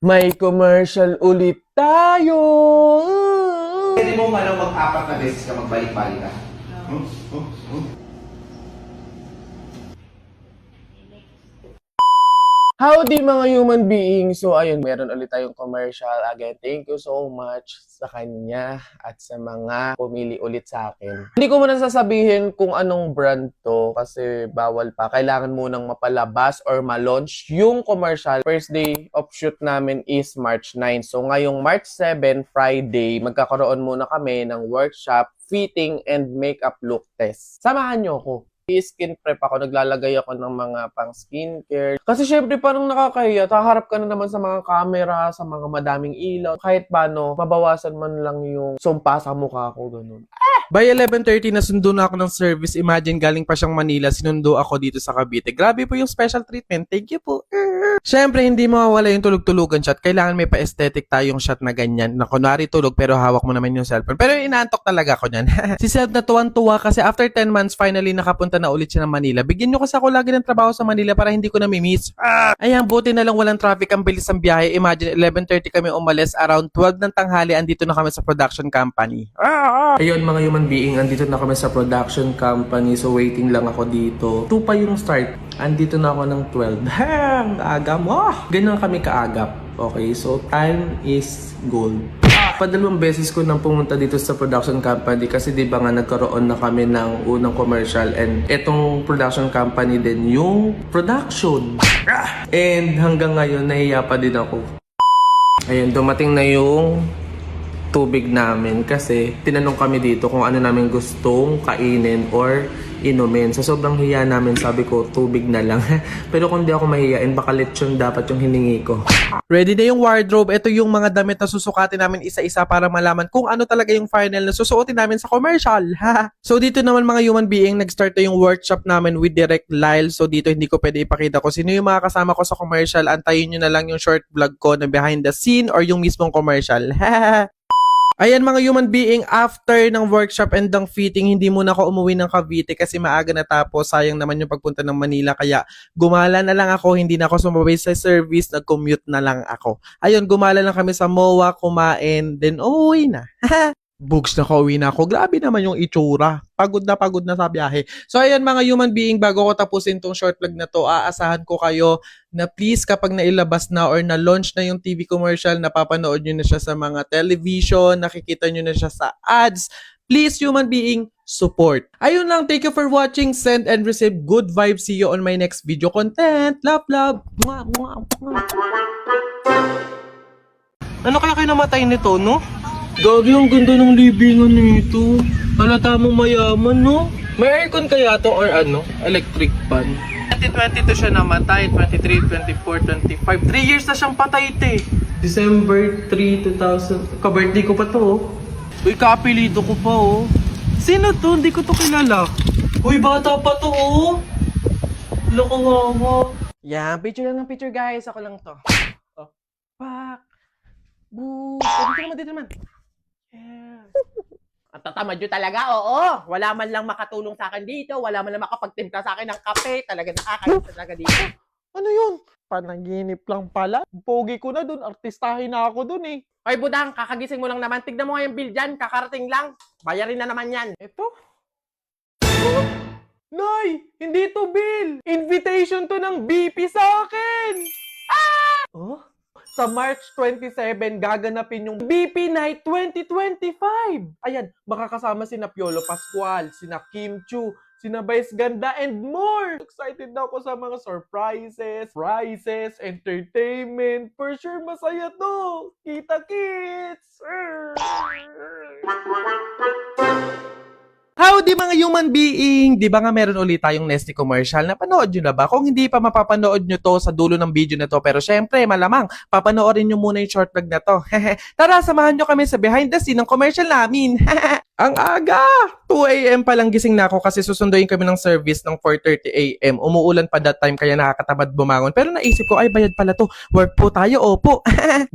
May commercial ulit tayo! Pwede mo mag-apat na beses ka magbalik-balik ka. Howdy mga human beings! So ayun, meron ulit tayong commercial. Again, thank you so much sa kanya at sa mga pumili ulit sa akin. Hindi ko muna sasabihin kung anong brand to kasi bawal pa. Kailangan munang mapalabas or ma-launch yung commercial. First day of shoot namin is March 9. So ngayong March 7, Friday, magkakaroon muna kami ng workshop, fitting, and makeup look test. Samahan nyo ako. Skin prep ako, naglalagay ako ng mga pang skincare. Kasi syempre parang nakakahiya, haharap ka na naman sa mga camera, sa mga madaming ilaw. Kahit paano, mabawasan man lang yung sumpa sa mukha ko, ganun. By 11:30 nasundo na ako ng service. Imagine galing pa siyang Manila, sinundo ako dito sa Cavite. Grabe po yung special treatment. Thank you po. Siyempre, hindi mawawala yung tulog-tulugan shot. Kailangan may pa-aesthetic tayong shot na ganyan. Na kunwari tulog pero hawak mo naman yung cellphone. Pero inaantok talaga ako niyan. Si Seb na tuwan-tuwa kasi after 10 months, finally nakapunta na ulit siya ng Manila. Bigyan nyo kasi ako lagi ng trabaho sa Manila para hindi ko na-miss. Ayan, buti na lang walang traffic, ang bilis ng biyahe. Imagine, 11:30 kami umalis. Around 12 ng tanghali, andito na kami sa production company. Ayun, mga human being, andito na kami sa production company. So, waiting lang ako dito. 2 pa yung start. Andito na ako ng 12. Hang! Aga mo! Ganun kami kaagap. Okay, so time is gold. Padalawang beses ko nang pumunta dito sa production company kasi di ba nga nagkaroon na kami ng unang commercial and etong production company din yung production. And hanggang ngayon, nahiya pa din ako. Ayun, dumating na yung tubig namin kasi tinanong kami dito kung ano namin gustong kainin or inumin. So sobrang hiya namin, sabi ko tubig na lang. Pero kung di ako mahiyain, baka lechon dapat yung hiningi ko. Ready na yung wardrobe. Ito yung mga damit na susukatin namin isa-isa para malaman kung ano talaga yung final na susuotin namin sa commercial. So dito naman mga human being, nag-start na yung workshop namin with Direct Lyle. So dito hindi ko pwede ipakita ko sino yung mga kasama ko sa commercial. Antayin nyo na lang yung short vlog ko na behind the scene or yung mismong commercial. Ayan mga human being, after ng workshop and ng fitting, hindi muna ako umuwi ng Cavite kasi maaga natapos. Sayang naman yung pagpunta ng Manila kaya gumala na lang ako, hindi na ako sumabay sa service, nag-commute na lang ako. Ayun, gumala lang kami sa MOA, kumain, then umuwi na. Bugs na kauwi na ako. Grabe naman yung itsura. Pagod na sa biyahe. So ayan mga human being, bago ko tapusin tong short vlog na to, aasahan ko kayo na please kapag nailabas na or na-launch na yung TV commercial, napapanood nyo na siya sa mga television, nakikita nyo na siya sa ads, please human being, support. Ayun lang, thank you for watching, send and receive good vibes. See you on my next video content. Love, love. Mwah, mwah, mwah. Ano kaya kayo namatay nito, no? Gagi, ang ganda ng libingan nito. Halata mo mayaman, no? May aircon kaya to or ano? Electric fan. 2022 siya namatay, 23, 24, 25. 3 years na siyang patay, te. December 3, 2000. Ka-birthday ko pa to, oh. Uy, kaapelido ko pa, oh. Sino to? Hindi ko to kilala. Uy, bata pa to, oh. Lakawawa. Yan, picture lang ng picture guys. Ako lang to. Oh. Pak! Boo! Dito naman. Yeah. Ang tatamad nyo talaga, oo. Wala man lang makatulong sa akin dito. Wala man lang makapagtimpla sa akin ng kape. Talaga nakakalimutan talaga dito. Ano yun? Panaginip lang pala. Pogi ko na dun. Artistahin na ako dun eh. Hoy, Budang, kakagising mo lang naman. Tignan mo nga yung bill dyan. Kakarating lang. Bayarin na naman yan. Ito? Oh, Nay! Hindi to bill! Invitation to ng BP sa akin! Ah! Oh? Sa March 27, gaganapin yung BP Night 2025. Ayan, makakasama sina Piolo Pascual, sina Kim Chu, sina Vice Ganda, and more. Excited na ako sa mga surprises, prizes, entertainment. For sure, masaya to. Kita-kits! Howdy mga human being! Di ba nga meron ulit tayong Nestle commercial? Napanood nyo na ba? Kung hindi pa mapapanood nyo to sa dulo ng video na to, pero syempre malamang papanoorin nyo muna yung short vlog na to. Tara, samahan nyo kami sa behind the scene ng commercial namin. Ang aga! 2 a.m. pa lang gising na ako kasi susunduin kami ng service ng 4:30 a.m. Umuulan pa that time kaya nakakatamad bumangon. Pero naisip ko, ay bayad pala to. Work po tayo, opo.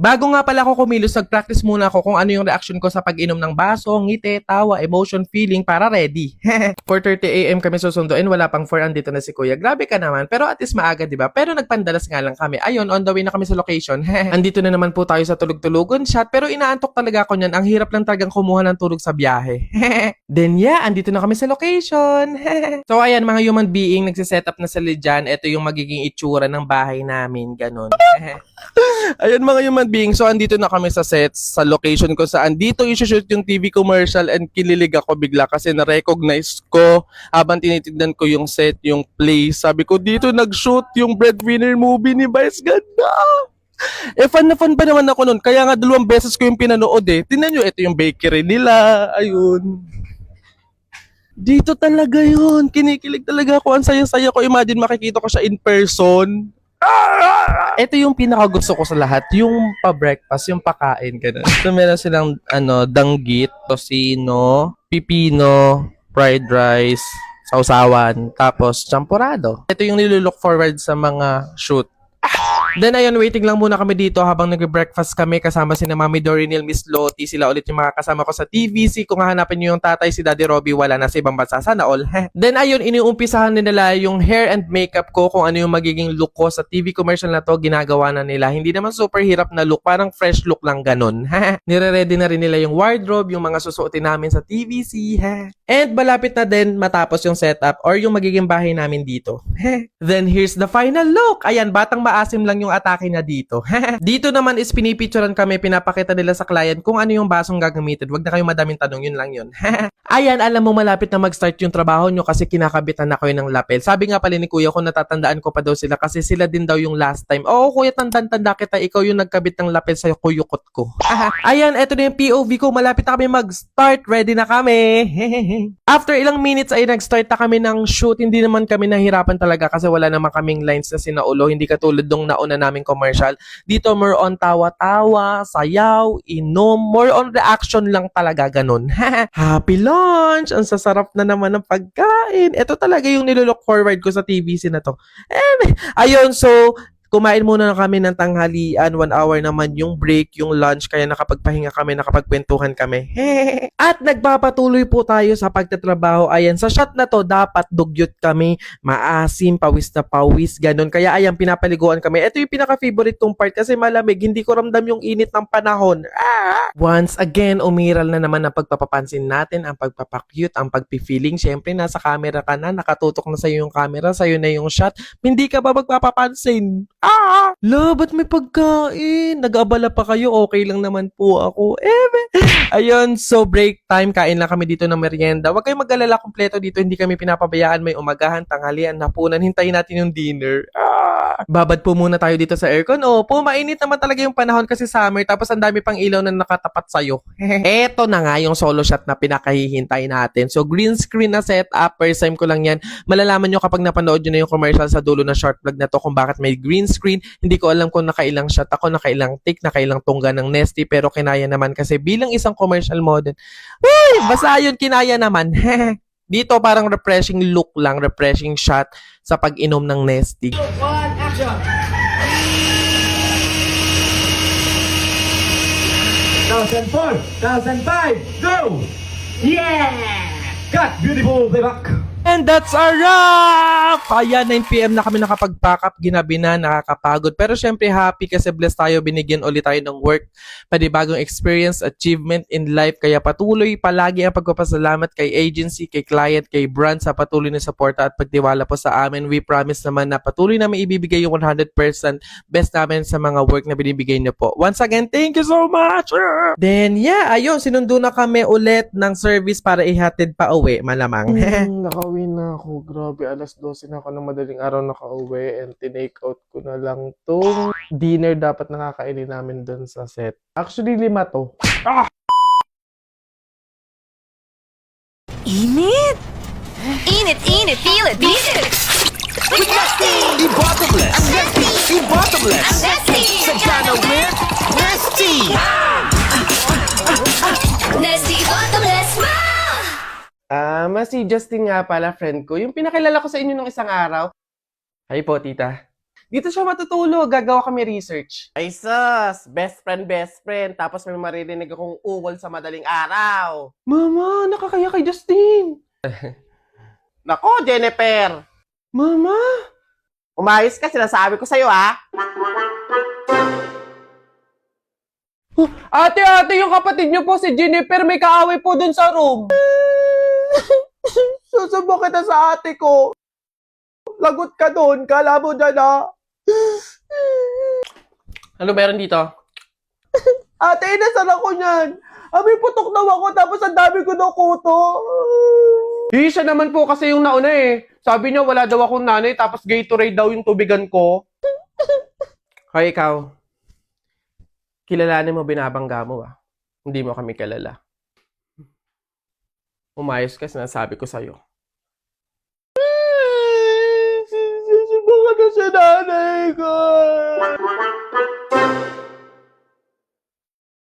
Bago nga pala ako kumilos, nag-practice muna ako kung ano yung reaction ko sa pag-inom ng baso, ngiti, tawa, emotion, feeling para ready. 4:30 a.m. kami susunduin, wala pang 4, andito na si Kuya. Grabe ka naman, pero at least maaga, di ba? Pero nagpandalas nga lang kami. Ayun, on the way na kami sa location. Andito na naman po tayo sa tulog-tulugon shot, pero inaantok talaga ako niyan. Ang hirap lang talagang kumuha ng tulog sa biyahe. Then yeah, andito na kami sa location. So ayan, mga human being, nagsiset up na sila dyan. Ito yung magiging itsura ng bahay namin, ganun. Ayan mga human being, so andito na kami sa set, sa location ko saan dito i-shoot yung TV commercial and kinilig ako bigla kasi na-recognize ko habang tinitignan ko yung set, yung place. Sabi ko, dito nag-shoot yung Breadwinner movie ni Vice Ganda. Fun na fun pa naman ako nun. Kaya nga 2 beses ko yung pinanood eh. Tingnan nyo, ito yung bakery nila. Ayun. Dito talaga yun. Kinikilig talaga ako. Ang saya-saya ko. Imagine makikita ko siya in person. Ito yung pinakagusto ko sa lahat. Yung pa-breakfast, yung pakain. Ganun. So meron silang danggit, tosino, pipino, fried rice, sausawan, tapos champurado. Ito yung nilulook forward sa mga shoot. Then ayun, waiting lang muna kami dito habang nag-breakfast kami kasama si na Mami Dorinil, Miss Lottie, sila ulit yung mga kasama ko sa TVC. Kung hahanapin nyo yung tatay, si Daddy Robbie, wala na sa ibang bansa, sana all. Then ayun, iniumpisahan nila yung hair and makeup ko, kung ano yung magiging look ko sa TV commercial na to, ginagawa na nila. Hindi naman super hirap na look, parang fresh look lang ganun. Nire-ready na rin nila yung wardrobe, yung mga susuotin namin sa TVC. And malapit na din matapos yung setup or yung magiging bahay namin dito. Then here's the final look. Ayan, batang maasim lang yung atake na dito. Dito naman is pinipicturean kami, pinapakita nila sa client kung ano yung basong gagamitin. Huwag na kayong madaming tanong, yun lang yun. Ayan, alam mo malapit na mag-start yung trabaho nyo kasi kinakabitan na kayo ng lapel. Sabi nga pala ni Kuya kung natatandaan ko pa daw sila kasi sila din daw yung last time. Oo Kuya, tanda kita, ikaw yung nagkabit ng lapel sa kuyukot ko. Ayan, eto na yung POV ko, malapit na kami mag-start. Ready na kami. After ilang minutes ay nag-start na kami ng shoot. Hindi naman kami nahirapan talaga kasi wala naman kaming lines na sinaulo. Hindi katulad nung nauna naming commercial. Dito more on tawa-tawa, sayaw, inom, more on reaction lang talaga ganun. Happy lunch! Ang sasarap na naman ng pagkain. Ito talaga yung nilook forward ko sa TVC na to. Ayun, so kumain muna na kami ng tanghalian, 1 hour naman yung break, yung lunch, kaya nakapagpahinga kami, nakapagkwentuhan kami. At nagpapatuloy po tayo sa pagtatrabaho. Ayan, sa shot na to, dapat dugyot kami, maasim, pawis na pawis, ganun. Kaya ayan, pinapaliguan kami. Ito yung pinaka-favorite kong part kasi malamig, hindi ko ramdam yung init ng panahon. Once again, umiral na naman ang pagpapapansin natin, ang pagpapakyut, ang pagpifeeling. Siyempre, nasa camera ka na, nakatutok na sa'yo yung camera, sa'yo na yung shot. Hindi ka ba magpapapansin? Ba't may pagkain? Nag-abala pa kayo? Okay lang naman po ako. Ayun, so break time. Kain lang kami dito ng merienda. Huwag kayong mag-alala, kompleto dito. Hindi kami pinapabayaan. May umagahan, tanghalian, hapunan. Hintayin natin yung dinner. Babad po muna tayo dito sa aircon. Opo, mainit naman talaga yung panahon kasi summer. Tapos ang dami pang ilaw na nakatapat sa'yo. Eto na nga yung solo shot na pinakahihintay natin. So green screen na setup. First time ko lang yan. Malalaman nyo kapag napanood nyo na yung commercial sa dulo na short vlog na to kung bakit may green screen. Hindi ko alam kung nakailang shot ako, nakailang take, nakailang tungga ng Nesty. Pero kinaya naman kasi bilang isang commercial model. Basta yun, kinaya naman. Dito parang refreshing look lang, refreshing shot sa pag-inom ng Nesty. 2004, 2005, go! Yeah! Cut! Beautiful playback! And that's a wrap! Ayan, 9 PM na kami nakapag-pack up, ginabi na, nakakapagod. Pero syempre happy kasi blessed tayo, binigyan ulit tayo ng work, panibagong experience, achievement in life. Kaya patuloy palagi ang pagpapasalamat kay agency, kay client, kay brand sa patuloy na suporta at pagtiwala po sa amin. We promise naman na patuloy namin ibibigay yung 100% best namin sa mga work na binibigay niyo po. Once again, thank you so much! Then yeah, ayun, sinundo na kami ulit ng service para ihatid pa uwi, malamang. Nakauwi na ako. Grabe, alas 12 na ako ng madaling araw nakauwi and tinake out ko na lang tong dinner dapat nakakainin namin dun sa set. Actually, 5 to. Init! Init, feel it, it! I-bottomless! I-bottomless! Sa Channel with Nesty! Nesty Bottomless Smile! Si Justin nga pala, friend ko. Yung pinakilala ko sa inyo nung isang araw. Hi po, tita. Dito siya matutulog. Gagawa kami research. Ay sus, best friend. Tapos may maririnig akong uwal sa madaling araw. Mama, nakakaya kay Justin. Nako, Jennifer. Mama. Umayos ka, sinasabi ko sa'yo, ha? Ate, yung kapatid niyo po si Jennifer, may kaaway po dun sa room. Susubo kita sa ate ko. Lagot ka dun, kala mo dyan Ano meron dito? Ate, inasan ako niyan. May putok daw ako tapos ang dami ko daw kuto. Siya naman po kasi yung nauna eh. Sabi niya wala daw akong nanay tapos Gatorade daw yung tubigan ko. Hoy, ikaw. Kilalanin mo binabangga mo Hindi mo kami kilala. Umayos ka, sinasabi ko sa'yo. Susubukan na sa nanay ko.